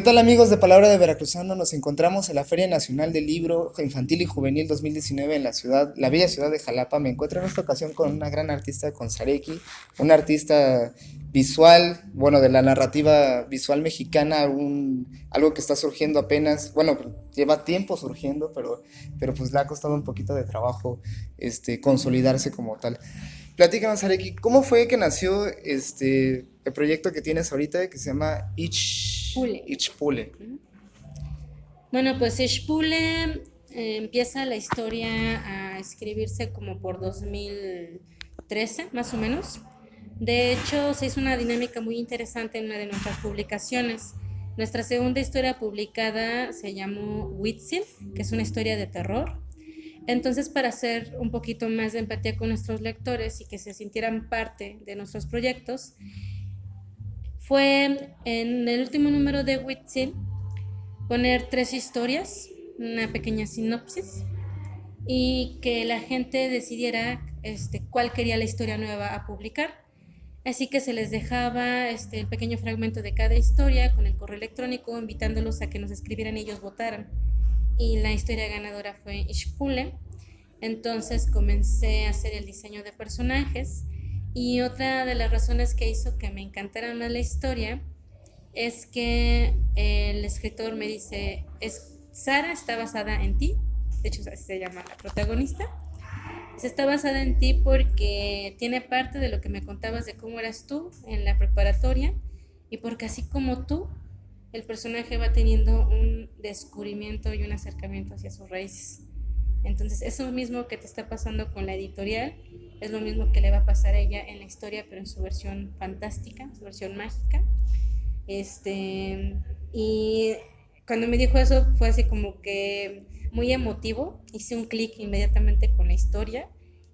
tal amigos de Palabra de Veracruzano? Nos encontramos en la Feria Nacional del Libro Infantil y Juvenil 2019 en la bella ciudad de Jalapa. Me encuentro en esta ocasión con una gran artista, con Sareki, una artista visual, bueno, de la narrativa visual mexicana, algo que está surgiendo apenas, bueno, lleva tiempo surgiendo, pero pues le ha costado un poquito de trabajo consolidarse como tal. Platícanos, Sareki, ¿cómo fue que nació el proyecto que tienes ahorita que se llama Pule. Ichpule? Ujú. Bueno, pues Ishpule empieza la historia a escribirse como por 2013, más o menos. De hecho, se hizo una dinámica muy interesante en una de nuestras publicaciones. Nuestra segunda historia publicada se llamó Huitzil, que es una historia de terror. Entonces, para hacer un poquito más de empatía con nuestros lectores y que se sintieran parte de nuestros proyectos, fue en el último número de Huitzil poner tres historias, una pequeña sinopsis y que la gente decidiera cuál quería la historia nueva a publicar. Así que se les dejaba el pequeño fragmento de cada historia con el correo electrónico, invitándolos a que nos escribieran y ellos votaran. Y la historia ganadora fue Ishpule. Entonces comencé a hacer el diseño de personajes. Y otra de las razones que hizo que me encantara más la historia es que el escritor me dice, Sara está basada en ti, de hecho así se llama la protagonista, se está basada en ti porque tiene parte de lo que me contabas de cómo eras tú en la preparatoria y porque así como tú, el personaje va teniendo un descubrimiento y un acercamiento hacia sus raíces. Entonces, eso mismo que te está pasando con la editorial es lo mismo que le va a pasar a ella en la historia, pero en su versión fantástica, su versión mágica. Y cuando me dijo eso fue así como que muy emotivo, hice un clic inmediatamente con la historia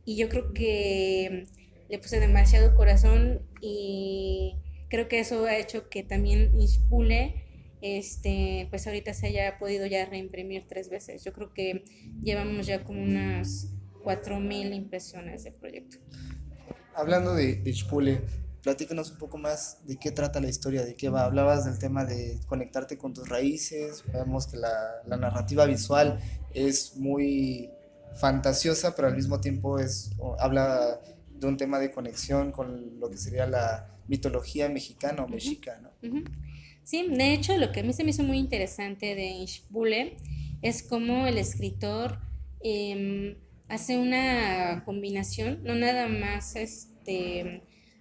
y yo creo que le puse demasiado corazón y creo que eso ha hecho que también Inspule pues ahorita se haya podido ya reimprimir 3 veces. Yo creo que llevamos ya como unas 4000 impresiones del proyecto. Hablando de Ichpule, platícanos un poco más de qué trata la historia, de qué va. Hablabas del tema de conectarte con tus raíces, vemos que la narrativa visual es muy fantasiosa, pero al mismo tiempo habla de un tema de conexión con lo que sería la mitología mexicana o Ujú, mexica, ¿no? ujú. Sí, de hecho, lo que a mí se me hizo muy interesante de Ishbule es cómo el escritor hace una combinación, no nada más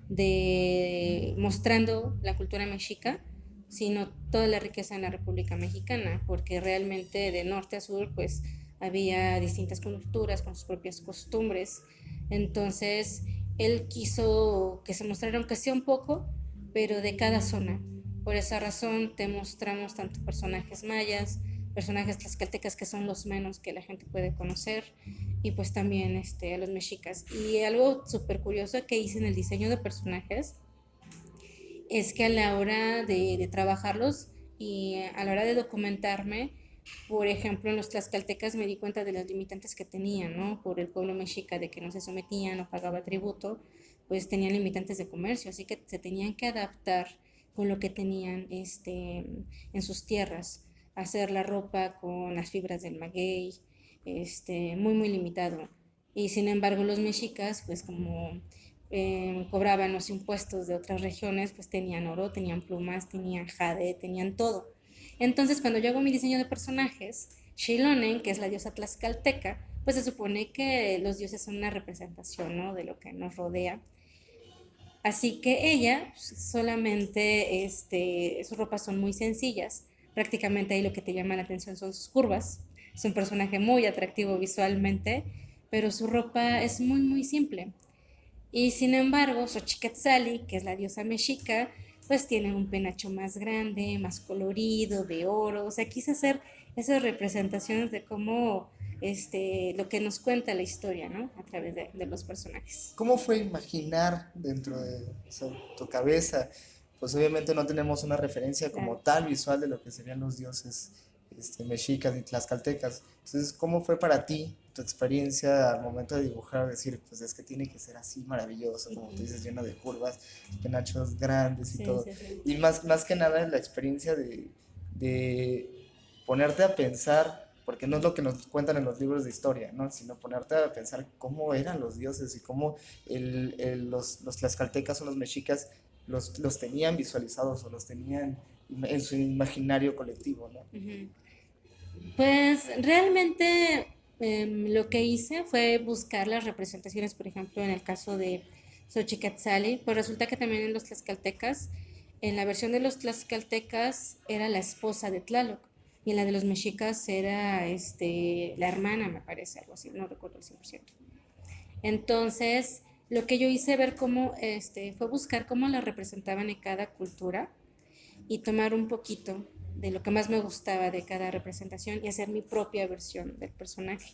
de mostrando la cultura mexica, sino toda la riqueza en la República Mexicana, porque realmente de norte a sur, pues había distintas culturas con sus propias costumbres. Entonces, él quiso que se mostrara, aunque sea un poco, pero de cada zona. Por esa razón te mostramos tanto personajes mayas, personajes tlaxcaltecas que son los menos que la gente puede conocer y pues también a los mexicas. Y algo súper curioso que hice en el diseño de personajes es que a la hora de trabajarlos y a la hora de documentarme, por ejemplo, en los tlaxcaltecas me di cuenta de las limitantes que tenían, ¿no? Por el pueblo mexica, de que no se sometían, no pagaba tributo, pues tenían limitantes de comercio, así que se tenían que adaptar con lo que tenían en sus tierras, hacer la ropa con las fibras del maguey, muy, muy limitado. Y sin embargo, los mexicas, pues como cobraban los impuestos de otras regiones, pues tenían oro, tenían plumas, tenían jade, tenían todo. Entonces, cuando yo hago mi diseño de personajes, Xilonen, que es la diosa tlaxcalteca, pues se supone que los dioses son una representación, ¿no?, de lo que nos rodea. Así que ella solamente, sus ropas son muy sencillas. Prácticamente ahí lo que te llama la atención son sus curvas. Es un personaje muy atractivo visualmente, pero su ropa es muy, muy simple. Y sin embargo, Xochiquetzali, que es la diosa mexica, pues tiene un penacho más grande, más colorido, de oro. O sea, quise hacer esas representaciones de cómo lo que nos cuenta la historia, ¿no? A través de los personajes. ¿Cómo fue imaginar dentro de, o sea, tu cabeza? Pues obviamente no tenemos una referencia como Claro. tal visual de lo que serían los dioses mexicas y tlaxcaltecas. Entonces, ¿cómo fue para ti tu experiencia al momento de dibujar? Decir, pues es que tiene que ser así maravilloso, como tú Ujú. dices, lleno de curvas, penachos grandes y Sí, todo. sí, sí. Y más que nada la experiencia de de ponerte a pensar, porque no es lo que nos cuentan en los libros de historia, ¿no? Sino ponerte a pensar cómo eran los dioses y cómo los tlaxcaltecas o los mexicas los tenían visualizados o los tenían en su imaginario colectivo, ¿no? Ujú. Pues realmente lo que hice fue buscar las representaciones, por ejemplo, en el caso de Xochiquetzali, pues resulta que también en los tlaxcaltecas, en la versión de los tlaxcaltecas era la esposa de Tlaloc, y en la de los mexicas era la hermana, me parece, algo así, no recuerdo el 100%. Entonces, lo que yo hice ver cómo, fue buscar cómo la representaban en cada cultura y tomar un poquito de lo que más me gustaba de cada representación y hacer mi propia versión del personaje.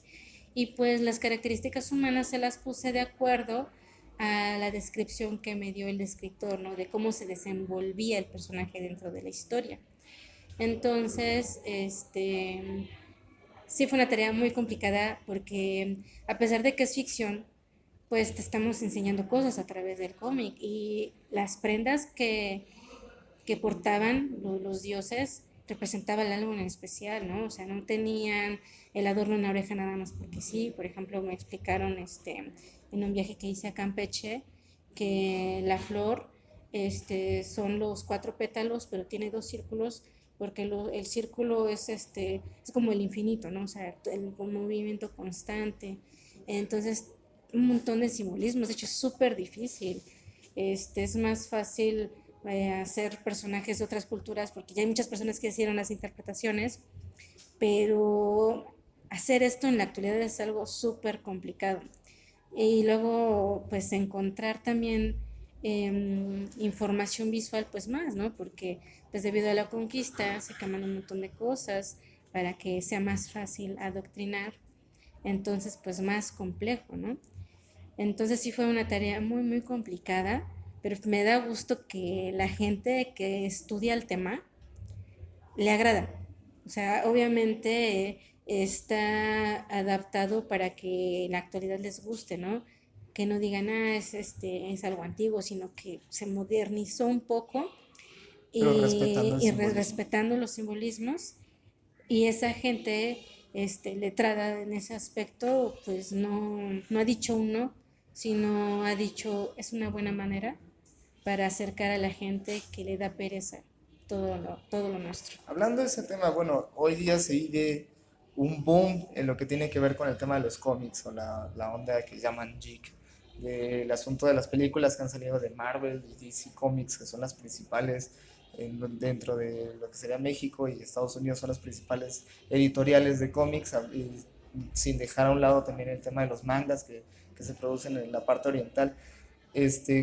Y pues las características humanas se las puse de acuerdo a la descripción que me dio el escritor, ¿no? De cómo se desenvolvía el personaje dentro de la historia. Entonces, sí fue una tarea muy complicada porque a pesar de que es ficción, pues te estamos enseñando cosas a través del cómic y las prendas que portaban los dioses representaban algo en especial, ¿no? O sea, no tenían el adorno en la oreja nada más porque sí. Por ejemplo, me explicaron en un viaje que hice a Campeche que la flor son los 4 pétalos, pero tiene 2 círculos porque el círculo es como el infinito, ¿no? O sea, el movimiento constante. Entonces, un montón de simbolismos. De hecho, es súper difícil. Es más fácil hacer personajes de otras culturas porque ya hay muchas personas que hicieron las interpretaciones, pero hacer esto en la actualidad es algo súper complicado. Y luego, pues, encontrar también información visual, pues más, ¿no? Porque, pues, debido a la conquista se cambian un montón de cosas para que sea más fácil adoctrinar, entonces, pues, más complejo, ¿no? Entonces sí fue una tarea muy, muy complicada, pero me da gusto que la gente que estudia el tema le agrada. O sea, obviamente está adaptado para que en la actualidad les guste, ¿no? Que no digan, es algo antiguo, sino que se modernizó un poco Pero respetando el simbolismo. respetando los simbolismos. Y esa gente letrada en ese aspecto, pues no ha dicho uno, sino ha dicho es una buena manera para acercar a la gente que le da pereza todo lo nuestro. Hablando de ese tema, bueno, hoy día se vive un boom en lo que tiene que ver con el tema de los cómics o la onda que llaman geek, del asunto de las películas que han salido de Marvel y DC Comics, que son las principales dentro de lo que sería México y Estados Unidos son las principales editoriales de cómics, y sin dejar a un lado también el tema de los mangas que se producen en la parte oriental.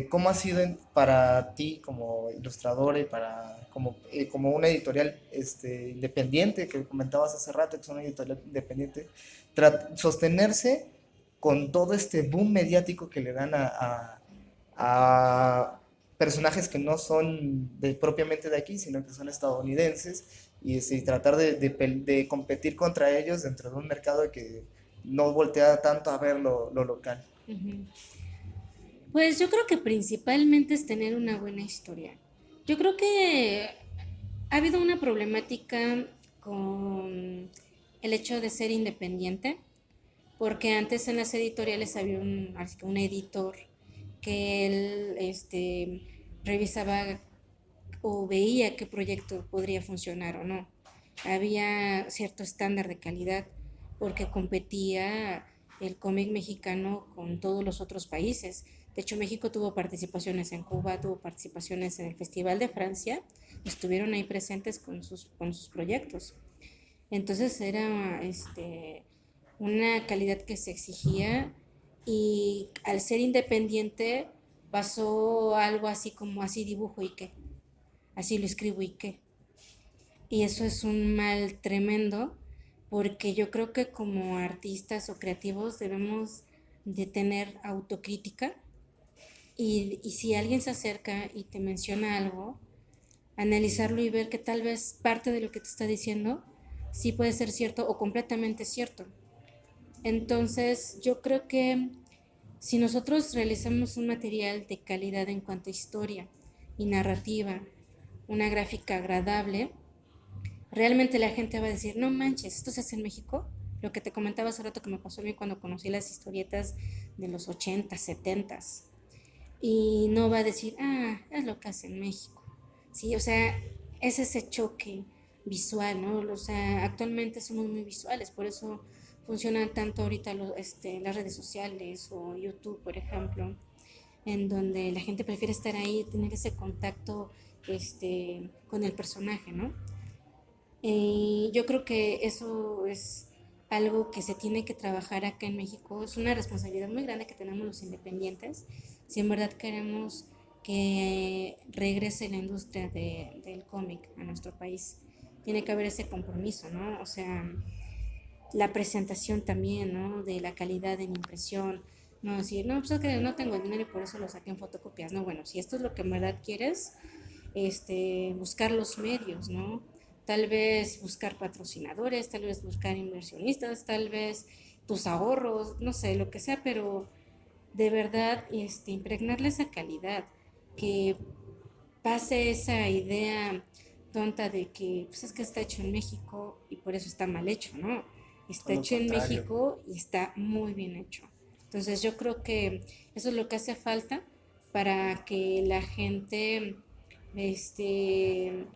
¿Cómo ha sido para ti como ilustradora y como una editorial independiente que comentabas hace rato que es una editorial independiente, sostenerse con todo este boom mediático que le dan a personajes que no son propiamente de aquí, sino que son estadounidenses, y tratar de competir contra ellos dentro de un mercado que no voltea tanto a ver lo local? Uh-huh. Pues yo creo que principalmente es tener una buena historia. Yo creo que ha habido una problemática con el hecho de ser independiente, porque antes en las editoriales había así que un editor que él revisaba o veía qué proyecto podría funcionar o no. Había cierto estándar de calidad porque competía el cómic mexicano con todos los otros países. De hecho, México tuvo participaciones en Cuba, tuvo participaciones en el Festival de Francia, estuvieron ahí presentes con sus proyectos. Entonces era una calidad que se exigía, y al ser independiente pasó algo así como así dibujo y qué, así lo escribo y qué. Y eso es un mal tremendo porque yo creo que como artistas o creativos debemos de tener autocrítica, y si alguien se acerca y te menciona algo, analizarlo y ver que tal vez parte de lo que te está diciendo sí puede ser cierto o completamente cierto. Entonces, yo creo que si nosotros realizamos un material de calidad en cuanto a historia y narrativa, una gráfica agradable, realmente la gente va a decir, no manches, esto se hace en México. Lo que te comentaba hace rato que me pasó a mí cuando conocí las historietas de los 80, 70, y no va a decir, ah, es lo que hace en México. Sí, o sea, es ese choque visual, ¿no? O sea, actualmente somos muy visuales, por eso funcionan tanto ahorita las redes sociales o YouTube, por ejemplo, en donde la gente prefiere estar ahí, tener ese contacto con el personaje, ¿no? Y yo creo que eso es algo que se tiene que trabajar acá en México. Es una responsabilidad muy grande que tenemos los independientes. Si en verdad queremos que regrese la industria del cómic a nuestro país, tiene que haber ese compromiso, ¿no? O sea, la presentación también, ¿no? De la calidad en impresión. No decir, no, pues es que no tengo dinero y por eso lo saqué en fotocopias. No, bueno, si esto es lo que en verdad quieres, buscar los medios, ¿no? Tal vez buscar patrocinadores, tal vez buscar inversionistas, tal vez tus ahorros, no sé, lo que sea, pero de verdad impregnarle esa calidad, que pase esa idea tonta de que pues es que está hecho en México y por eso está mal hecho, ¿no? Todo Está lo hecho en contrario. México y está muy bien hecho. Entonces yo creo que eso es lo que hace falta para que la gente este,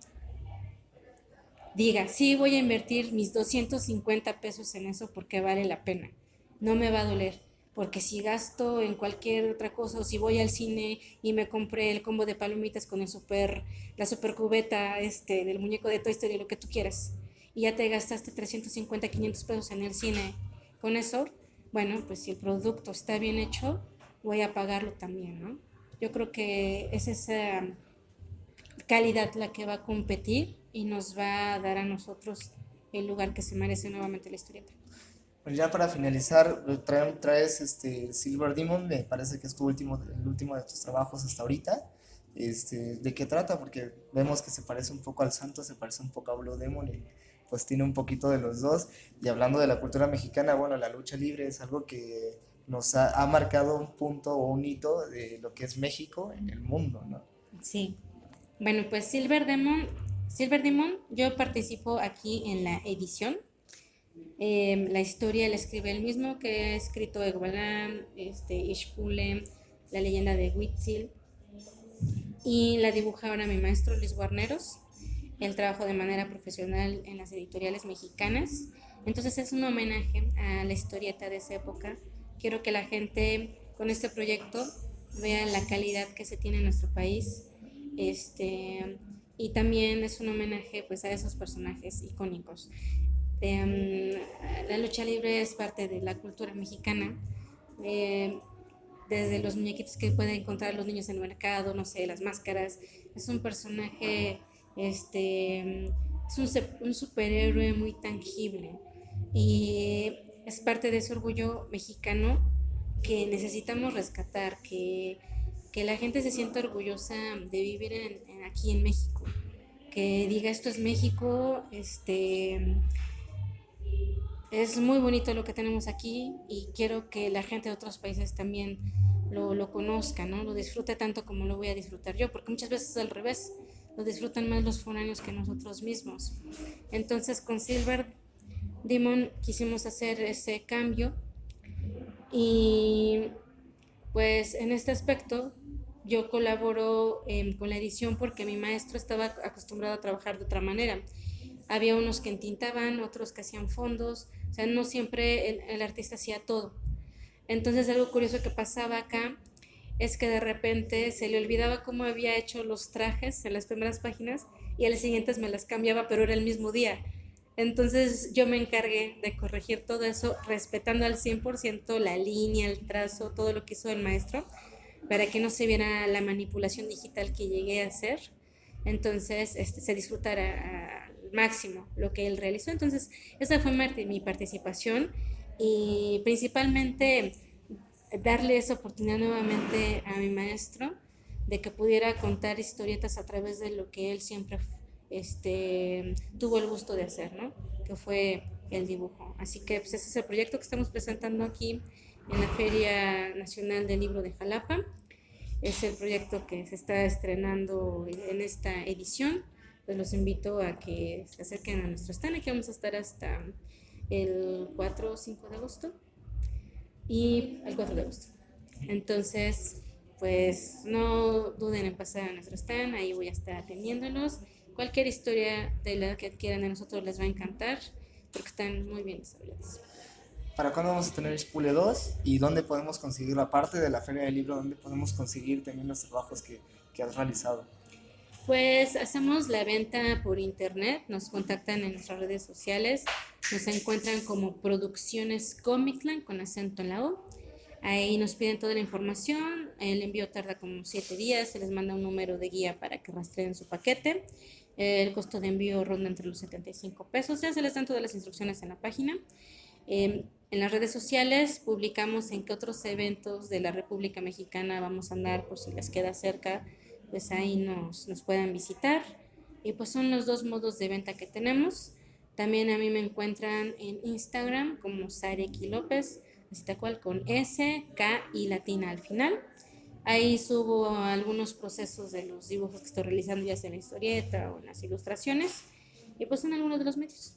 diga, sí, voy a invertir mis 250 pesos en eso porque vale la pena, no me va a doler, porque si gasto en cualquier otra cosa o si voy al cine y me compré el combo de palomitas con la super cubeta del muñeco de Toy Story, lo que tú quieras, y ya te gastaste 350, 500 pesos en el cine con eso, bueno, pues si el producto está bien hecho, voy a pagarlo también, ¿no? Yo creo que es esa calidad la que va a competir y nos va a dar a nosotros el lugar que se merece nuevamente la historieta. Pues ya para finalizar, traes Silver Demon, me parece que es el último de tus trabajos hasta ahorita. ¿De qué trata? Porque vemos que se parece un poco al Santo, se parece un poco a Blue Demon y pues tiene un poquito de los dos. Y hablando de la cultura mexicana, bueno, la lucha libre es algo que ha marcado un punto o un hito de lo que es México en el mundo, ¿no? Sí. Bueno, pues Silver Demon, yo participo aquí en la edición. La historia la escribe el mismo que ha escrito Egbalam, Ishpule, La leyenda de Huitzil, y la dibuja ahora mi maestro Luis Guarneros. Él trabajó de manera profesional en las editoriales mexicanas. Entonces es un homenaje a la historieta de esa época. Quiero que la gente con este proyecto vea la calidad que se tiene en nuestro país. Y también es un homenaje pues a esos personajes icónicos. Eh, la lucha libre es parte de la cultura mexicana. Eh, Desde los muñequitos que pueden encontrar los niños en el mercado, no sé, las máscaras. Es un personaje, es un superhéroe muy tangible y es parte de ese orgullo mexicano que necesitamos rescatar, que la gente se sienta orgullosa de vivir aquí en México, que diga esto es México, es muy bonito lo que tenemos aquí y quiero que la gente de otros países también lo conozca, ¿no? Lo disfrute tanto como lo voy a disfrutar yo, porque muchas veces es al revés, lo disfrutan más los foráneos que nosotros mismos. Entonces con Silver Demon quisimos hacer ese cambio y pues en este aspecto yo colaboro con la edición porque mi maestro estaba acostumbrado a trabajar de otra manera. Había unos que entintaban, otros que hacían fondos, o sea, no siempre el artista hacía todo. Entonces algo curioso que pasaba acá es que de repente se le olvidaba cómo había hecho los trajes en las primeras páginas y a las siguientes me las cambiaba, pero era el mismo día. Entonces yo me encargué de corregir todo eso, respetando al 100% la línea, el trazo, todo lo que hizo el maestro, para que no se viera la manipulación digital que llegué a hacer. Entonces se disfrutara al máximo lo que él realizó. Entonces esa fue mi participación y principalmente darle esa oportunidad nuevamente a mi maestro de que pudiera contar historietas a través de lo que él siempre tuvo el gusto de hacer, ¿no? Que fue el dibujo. Así que pues, ese es el proyecto que estamos presentando aquí en la Feria Nacional del Libro de Jalapa. Es el proyecto que se está estrenando en esta edición, pues los invito a que se acerquen a nuestro stand. Aquí vamos a estar hasta el 4 o 5 de agosto y el 4 de agosto. Entonces, pues no duden en pasar a nuestro stand, ahí voy a estar atendiéndolos. Cualquier historia de la que quieran de nosotros les va a encantar porque están muy bien desarrollados. ¿Para cuándo vamos a tener Spule 2? ¿Y dónde podemos conseguirlo? Aparte de la Feria del Libro, ¿dónde podemos conseguir también los trabajos que has realizado? Pues hacemos la venta por internet, nos contactan en nuestras redes sociales, nos encuentran como Producciones Comicland con acento en la O. Ahí nos piden toda la información, el envío tarda como 7 días, se les manda un número de guía para que rastreen su paquete. El costo de envío ronda entre los 75 pesos, ya se les dan todas las instrucciones en la página. En las redes sociales publicamos en qué otros eventos de la República Mexicana vamos a andar, por si les queda cerca, pues ahí nos puedan visitar. Y pues son los dos modos de venta que tenemos. También a mí me encuentran en Instagram como Sareki López, así tal cual, con S, K y latina al final. Ahí subo algunos procesos de los dibujos que estoy realizando, ya sea en la historieta o en las ilustraciones, y pues en algunos de los medios.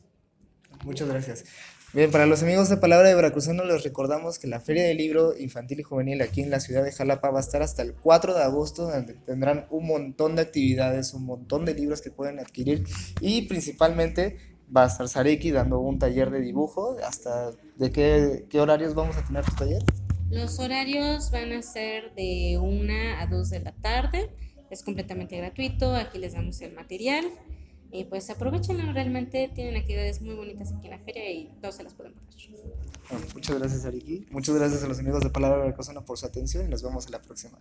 Muchas gracias. Bien, para los amigos de Palabra de Veracruzano les recordamos que la Feria del Libro Infantil y Juvenil aquí en la ciudad de Jalapa va a estar hasta el 4 de agosto, donde tendrán un montón de actividades, un montón de libros que pueden adquirir y principalmente va a estar Sareki dando un taller de dibujo. ¿Hasta de qué horarios vamos a tener tu taller? Los horarios van a ser de 1 a 2 de la tarde, es completamente gratuito, aquí les damos el material y pues aprovechenlo, realmente tienen actividades muy bonitas aquí en la feria y todos se las pueden pasar. Bueno, muchas gracias, Sareki. Muchas gracias a los amigos de Palabra de Veracruzano por su atención y nos vemos en la próxima.